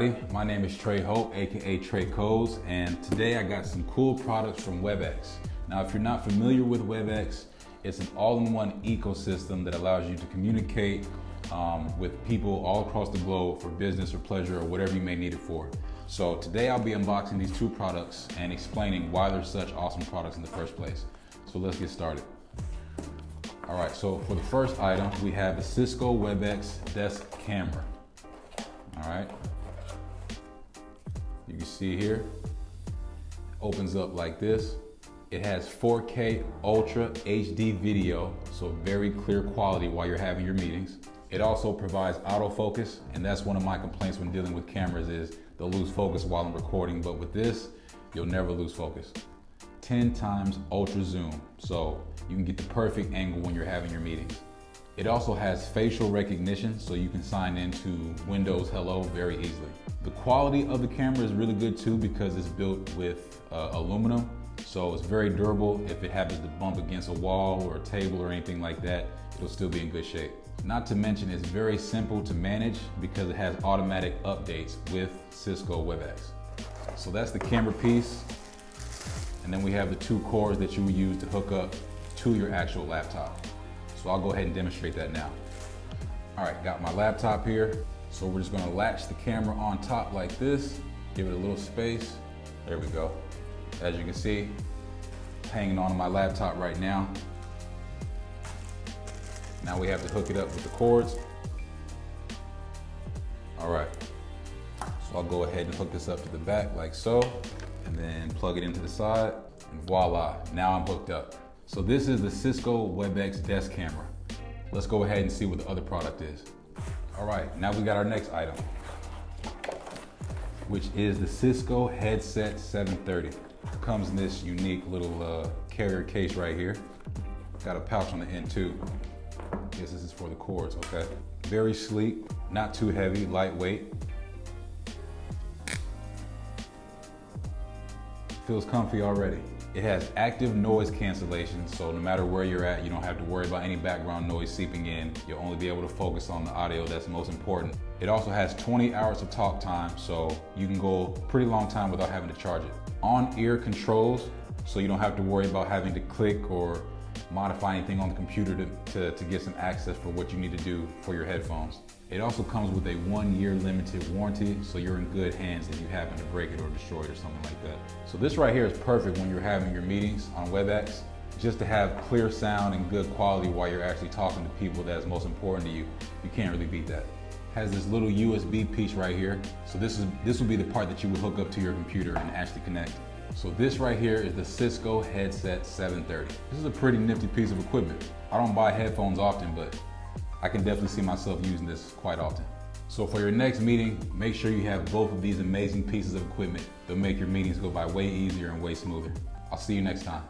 everybody, my name is Trey Hope, aka TREY.CODES, and today I got some cool products from Webex. Now if you're not familiar with Webex, it's an all-in-one ecosystem that allows you to communicate with people all across the globe for business or pleasure or whatever you may need it for. So today I'll be unboxing these two products and explaining why they're such awesome products in the first place. So let's get started. All right, so for the first item, we have the Cisco Webex desk camera. All right, you can see here, opens up like this. It has 4K Ultra HD video, so very clear quality while you're having your meetings. It also provides autofocus, and that's one of my complaints when dealing with cameras is they'll lose focus while I'm recording, but with this, you'll never lose focus. 10 times ultra zoom, so you can get the perfect angle when you're having your meetings. It also has facial recognition, so you can sign into Windows Hello very easily. The quality of the camera is really good too because it's built with aluminum, so it's very durable. If it happens to bump against a wall or a table or anything like that, it'll still be in good shape. Not to mention it's very simple to manage because it has automatic updates with Cisco Webex. So that's the camera piece. And then we have the two cords that you would use to hook up to your actual laptop. So I'll go ahead and demonstrate that now. All right, got my laptop here. So we're just gonna latch the camera on top like this, give it a little space. There we go. As you can see, hanging on my laptop right now. Now we have to hook it up with the cords. All right, so I'll go ahead and hook this up to the back like so, and then plug it into the side, and voila, now I'm hooked up. So this is the Cisco Webex desk camera. Let's go ahead and see what the other product is. All right, now we got our next item, which is the Cisco Headset 730. It comes in this unique little carrier case right here. Got a pouch on the end too. I guess this is for the cords, okay? Very sleek, not too heavy, lightweight. Feels comfy already. It has active noise cancellation, so no matter where you're at, you don't have to worry about any background noise seeping in. You'll only be able to focus on the audio that's most important. It also has 20 hours of talk time, so you can go a pretty long time without having to charge it. On-ear controls, so you don't have to worry about having to click or modify anything on the computer to get some access for what you need to do for your headphones. It also comes with a 1-year limited warranty, so you're in good hands if you happen to break it or destroy it or something like that. So this right here is perfect when you're having your meetings on Webex, just to have clear sound and good quality while you're actually talking to people that's most important to you. You can't really beat that. Has this little USB piece right here. So this will be the part that you would hook up to your computer and actually connect. So this right here is the Cisco Headset 730. This is a pretty nifty piece of equipment. I don't buy headphones often, but I can definitely see myself using this quite often. So for your next meeting, make sure you have both of these amazing pieces of equipment. They'll make your meetings go by way easier and way smoother. I'll see you next time.